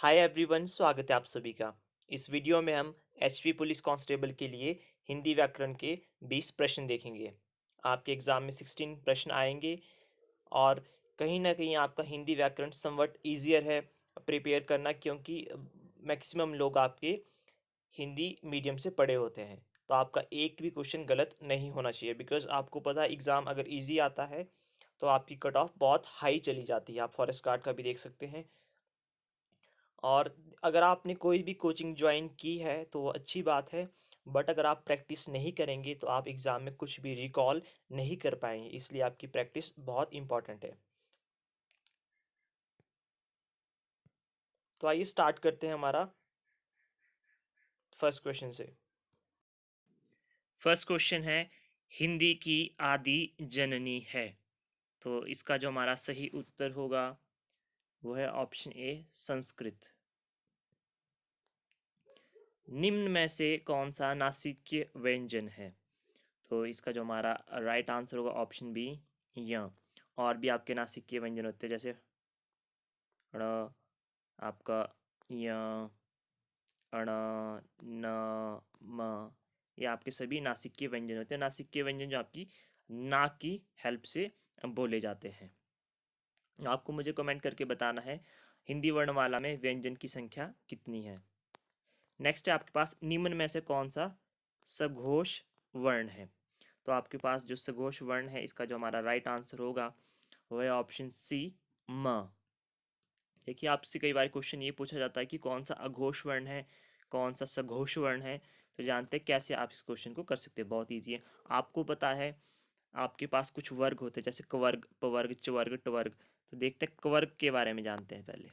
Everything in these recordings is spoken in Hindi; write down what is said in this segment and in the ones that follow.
हाय एवरीवन, स्वागत है आप सभी का। इस वीडियो में हम एचपी पुलिस कांस्टेबल के लिए हिंदी व्याकरण के 20 प्रश्न देखेंगे। आपके एग्ज़ाम में 16 प्रश्न आएंगे और कहीं ना कहीं आपका हिंदी व्याकरण समवट ईजियर है प्रिपेयर करना, क्योंकि मैक्सिमम लोग आपके हिंदी मीडियम से पढ़े होते हैं। तो आपका एक भी क्वेश्चन गलत नहीं होना चाहिए, बिकॉज आपको पता है एग्ज़ाम अगर ईजी आता है तो आपकी कट ऑफ बहुत हाई चली जाती है। आप फॉरेस्ट गार्ड का भी देख सकते हैं। और अगर आपने कोई भी कोचिंग ज्वाइन की है तो वो अच्छी बात है, बट अगर आप प्रैक्टिस नहीं करेंगे तो आप एग्ज़ाम में कुछ भी रिकॉल नहीं कर पाएंगे, इसलिए आपकी प्रैक्टिस बहुत इंपॉर्टेंट है। तो आइए स्टार्ट करते हैं हमारा फर्स्ट क्वेश्चन से। फर्स्ट क्वेश्चन है, हिंदी की आदि जननी है। तो इसका जो हमारा सही उत्तर होगा वो है ऑप्शन ए, संस्कृत। निम्न में से कौन सा नासिक्य व्यंजन है? तो इसका जो हमारा राइट आंसर होगा ऑप्शन बी, य। और भी आपके नासिक के व्यंजन होते हैं, जैसे ण, आपका य, अण, न, म। ये आपके सभी नासिक के व्यंजन होते हैं। नासिक के व्यंजन जो आपकी नाक की हेल्प से बोले जाते हैं। आपको मुझे कमेंट करके बताना है हिंदी वर्णमाला में व्यंजन की संख्या कितनी है। नेक्स्ट है आपके पास, निम्न में से कौन सा सघोष वर्ण है? तो आपके पास जो सघोष वर्ण है, इसका जो हमारा राइट आंसर होगा वो है ऑप्शन सी, म। देखिए, आपसे कई बार क्वेश्चन ये पूछा जाता है कि कौन सा अघोष वर्ण है, कौन सा सघोष वर्ण है। तो जानते हैं कैसे आप इस क्वेश्चन को कर सकते हैं। बहुत ईजी है। आपको पता है आपके पास कुछ वर्ग होते हैं, जैसे कवर्ग, पवर्ग, चवर्ग, टवर्ग। तो देखते हैं कवर्ग के बारे में जानते हैं पहले।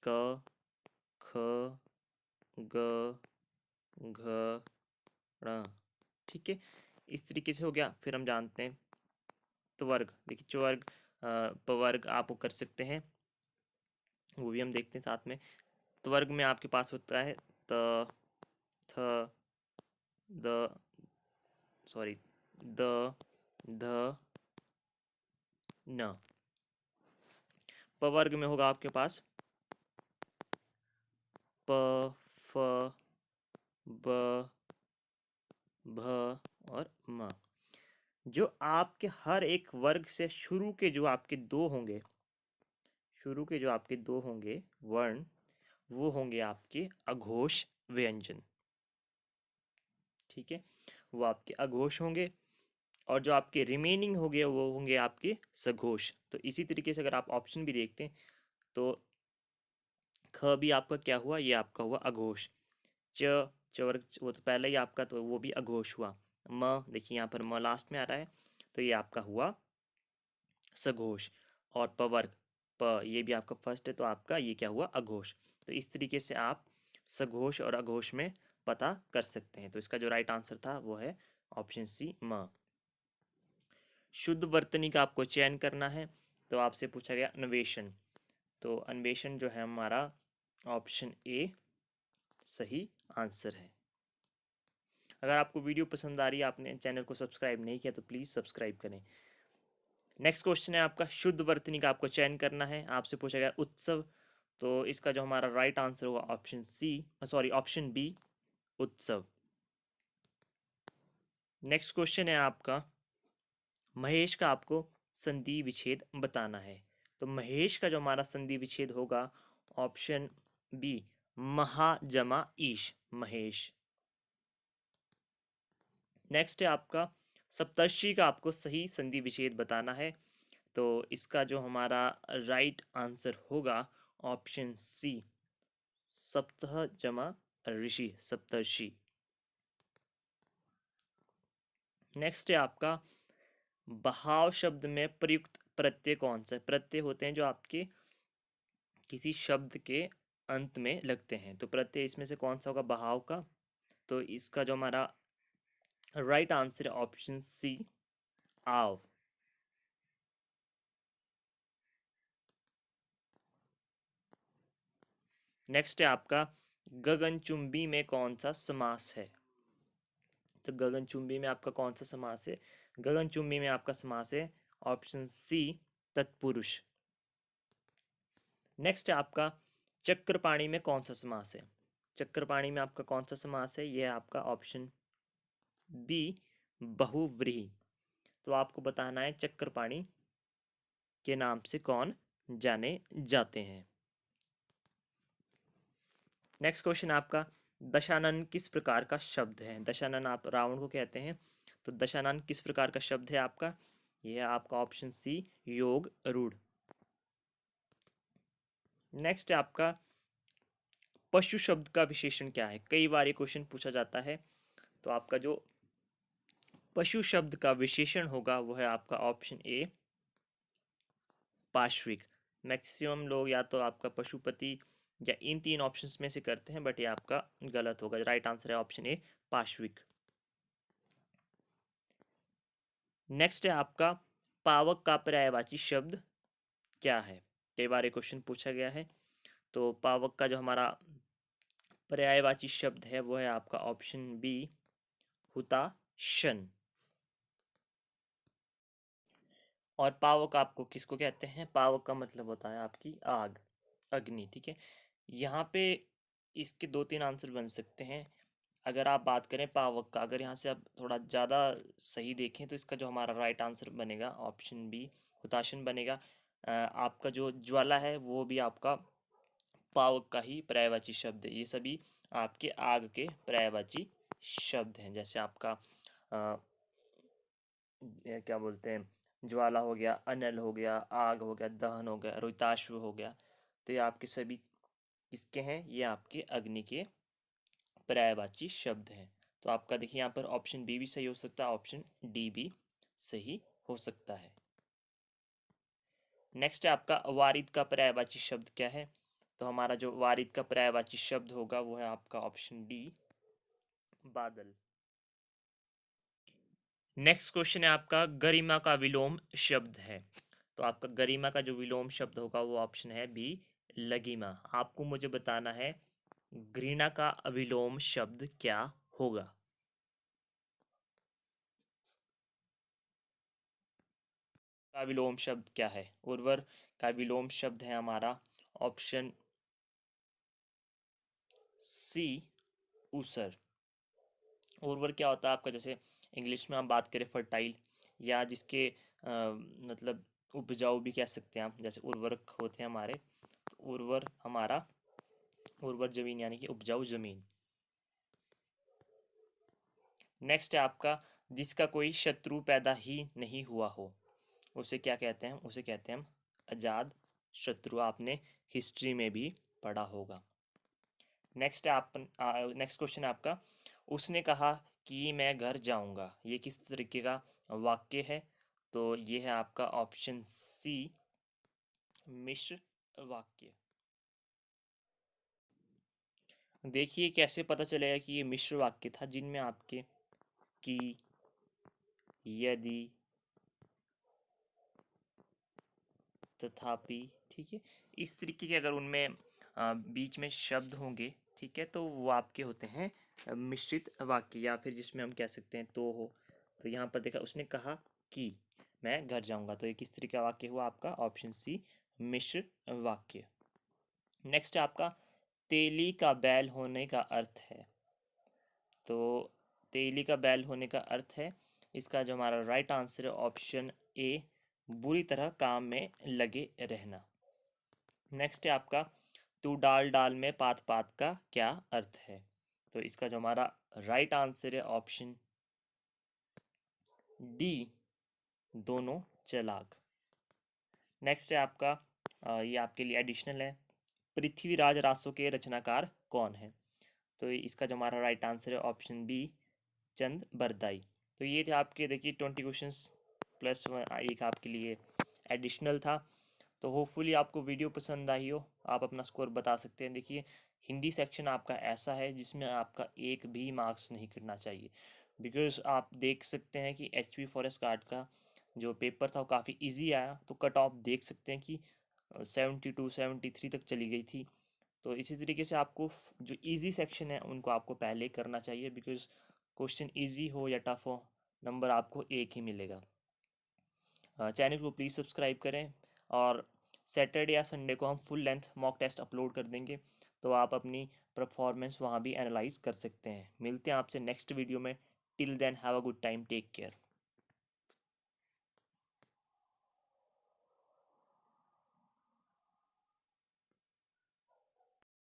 क, ख, ग, घ, ण। ठीक है, इस तरीके से हो गया। फिर हम जानते हैं त्वर्ग। देखिए, चवर्ग, पवर्ग आप वो कर सकते हैं, वो भी हम देखते हैं साथ में। त्वर्ग में आपके पास होता है त, थ, द, सॉरी, द, ध, न। पवर्ग में होगा आपके पास प, फ, ब, भ और म। जो आपके हर एक वर्ग से शुरू के जो आपके दो होंगे, शुरू के जो आपके दो होंगे वर्ण, वो होंगे आपके अघोष व्यंजन। ठीक है, वो आपके अघोष होंगे। और जो आपके रिमेनिंग होंगे वो होंगे आपके सघोष। तो इसी तरीके से अगर आप ऑप्शन भी देखते हैं तो ख भी आपका क्या हुआ, ये आपका हुआ अघोष। च, चवर्ग, वो तो पहले ही आपका, तो वो भी अघोष हुआ। म, देखिए यहाँ पर म लास्ट में आ रहा है, तो ये आपका हुआ सघोष। और पवर्ग, प, ये भी आपका फर्स्ट है, तो आपका ये क्या हुआ, अघोष। तो इस तरीके से आप सघोष और अघोष में पता कर सकते हैं। तो इसका जो राइट आंसर था वो है ऑप्शन सी, म। शुद्ध वर्तनी का आपको चयन करना है, तो आपसे पूछा गया अन्वेषण। तो अन्वेषण जो है हमारा ऑप्शन ए सही आंसर है। अगर आपको वीडियो पसंद आ रही है, आपने चैनल को सब्सक्राइब नहीं किया, तो प्लीज़ सब्सक्राइब करें। नेक्स्ट क्वेश्चन है आपका, शुद्ध वर्तनी का आपको चयन करना है। आपसे पूछा गया उत्सव, तो इसका जो हमारा राइट आंसर होगा option C, sorry option B, Utsav. Next question है आपका, महेश का आपको संधि विच्छेद बताना है। तो महेश का जो हमारा संधि विच्छेद होगा ऑप्शन बी, महा जमा ईश, महेश। नेक्स्ट है आपका, सप्तर्षि का आपको सही संधि विच्छेद बताना है। तो इसका जो हमारा राइट आंसर होगा ऑप्शन सी, सप्तह जमा ऋषि, सप्तर्षि। नेक्स्ट है आपका, बहाव शब्द में प्रयुक्त प्रत्यय कौन सा है? प्रत्यय होते हैं जो आपके किसी शब्द के अंत में लगते हैं। तो प्रत्यय इसमें से कौन सा होगा बहाव का? तो इसका जो हमारा राइट आंसर है ऑप्शन सी, आव। नेक्स्ट है आपका, गगनचुंबी में कौन सा समास है? तो गगनचुंबी में आपका कौन सा समास है? गगनचुंबी में आपका समास है ऑप्शन सी, तत्पुरुष। नेक्स्ट है आपका चक्रपाणी में कौन सा समास है? चक्रपाणी में आपका कौन सा समास है? यह है आपका ऑप्शन बी बहुव्रीहि। तो आपको बताना है चक्रपाणी के नाम से कौन जाने जाते हैं। नेक्स्ट क्वेश्चन आपका दशानन किस प्रकार का शब्द है? दशानन आप रावण को कहते हैं, तो दशानन किस प्रकार का शब्द है आपका? यह है आपका ऑप्शन सी योग रूढ़। नेक्स्ट है आपका पशु शब्द का विशेषण क्या है? कई बार ये क्वेश्चन पूछा जाता है। तो आपका जो पशु शब्द का विशेषण होगा वो है आपका ऑप्शन ए पार्श्विक। मैक्सिमम लोग या तो आपका पशुपति या इन तीन ऑप्शंस में से करते हैं, बट ये आपका गलत होगा। राइट आंसर है ऑप्शन ए पार्श्विक। नेक्स्ट है आपका पावक का पर्यायवाची शब्द क्या है? कई बार ये क्वेश्चन पूछा गया है। तो पावक का जो हमारा पर्यायवाची शब्द है वो है आपका ऑप्शन बी हुताशन। और पावक आपको किसको कहते हैं? पावक का मतलब होता है आपकी आग, अग्नि। ठीक है, यहाँ पे इसके दो तीन आंसर बन सकते हैं। अगर आप बात करें पावक का, अगर यहाँ से आप थोड़ा ज़्यादा सही देखें तो इसका जो हमारा राइट आंसर बनेगा ऑप्शन बी हुताशन बनेगा। आपका जो ज्वाला है वो भी आपका पावक का ही पर्यायवाची शब्द है। ये सभी आपके आग के पर्यायवाची शब्द हैं। जैसे आपका ये क्या बोलते हैं, ज्वाला हो गया, अनल हो गया, आग हो गया, दहन हो गया, रोहिताश्व हो गया। तो ये आपके सभी किसके हैं? ये आपके अग्नि के पर्यायवाची शब्द हैं। तो आपका देखिए यहाँ पर ऑप्शन बी भी सही हो सकता है, ऑप्शन डी भी सही हो सकता है। नेक्स्ट है आपका वारिद का पर्यायवाची शब्द क्या है? तो हमारा जो वारिद का पर्यायवाची शब्द होगा वो है आपका ऑप्शन डी बादल। नेक्स्ट क्वेश्चन है आपका गरिमा का विलोम शब्द है। तो आपका गरिमा का जो विलोम शब्द होगा वो ऑप्शन है बी लघिमा। आपको मुझे बताना है घृणा का विलोम शब्द क्या होगा? का विलोम शब्द क्या है? उर्वर का विलोम शब्द है हमारा ऑप्शन सी ऊसर। उर्वर क्या होता है आपका? जैसे इंग्लिश में हम बात करें फर्टाइल, या जिसके मतलब उपजाऊ भी कह सकते हैं आप, जैसे उर्वरक होते हैं हमारे। तो उर्वर हमारा उर्वर जमीन यानी कि उपजाऊ जमीन। नेक्स्ट है आपका जिसका कोई शत्रु पैदा ही नहीं हुआ हो, उसे क्या कहते हैं? उसे कहते हैं हम अजात शत्रु। आपने हिस्ट्री में भी पढ़ा होगा। नेक्स्ट है आप नेक्स्ट क्वेश्चन है आपका उसने कहा कि मैं घर जाऊंगा। ये किस तरीके का वाक्य है? तो ये है आपका ऑप्शन सी मिश्र वाक्य। देखिए कैसे पता चलेगा कि ये मिश्र वाक्य था, जिनमें आपके कि, यदि, तथापि, ठीक है, इस तरीके के अगर उनमें बीच में शब्द होंगे, ठीक है, तो वो आपके होते हैं मिश्रित वाक्य, या फिर जिसमें हम कह सकते हैं तो हो। तो यहाँ पर देखा उसने कहा कि मैं घर जाऊंगा, तो ये किस तरीके का वाक्य हुआ? आपका ऑप्शन सी मिश्र वाक्य। नेक्स्ट है आपका तेली का बैल होने का अर्थ है। तो तेली का बैल होने का अर्थ है, इसका जो हमारा राइट आंसर है ऑप्शन ए बुरी तरह काम में लगे रहना। नेक्स्ट है आपका तू डाल डाल में पात पात का क्या अर्थ है? तो इसका जो हमारा राइट आंसर है ऑप्शन डी दोनों चालाक। नेक्स्ट है आपका ये आपके लिए एडिशनल है, पृथ्वीराज रासो के रचनाकार कौन है? तो इसका जो हमारा राइट आंसर है ऑप्शन बी चंद बरदाई। तो ये थे आपके देखिए 20 क्वेश्चंस प्लस एक आपके लिए एडिशनल था। तो होपफुली आपको वीडियो पसंद आई हो, आप अपना स्कोर बता सकते हैं। देखिए हिंदी सेक्शन आपका ऐसा है जिसमें आपका एक भी मार्क्स नहीं कटना चाहिए, बिकॉज आप देख सकते हैं कि एच पी फॉरेस्ट गार्ड का जो पेपर था वो काफ़ी इजी आया। तो कट ऑफ देख सकते हैं कि 72 73 तक चली गई थी। तो इसी तरीके से आपको जो इजी सेक्शन है उनको आपको पहले ही करना चाहिए, बिकॉज क्वेश्चन इजी हो या टफ हो नंबर आपको एक ही मिलेगा। चैनल को प्लीज़ सब्सक्राइब करें और सैटरडे या संडे को हम full length mock test upload कर देंगे, तो आप अपनी परफॉर्मेंस वहाँ भी एनालाइज कर सकते हैं। मिलते हैं आपसे नेक्स्ट वीडियो में। Till then have a good time, take care.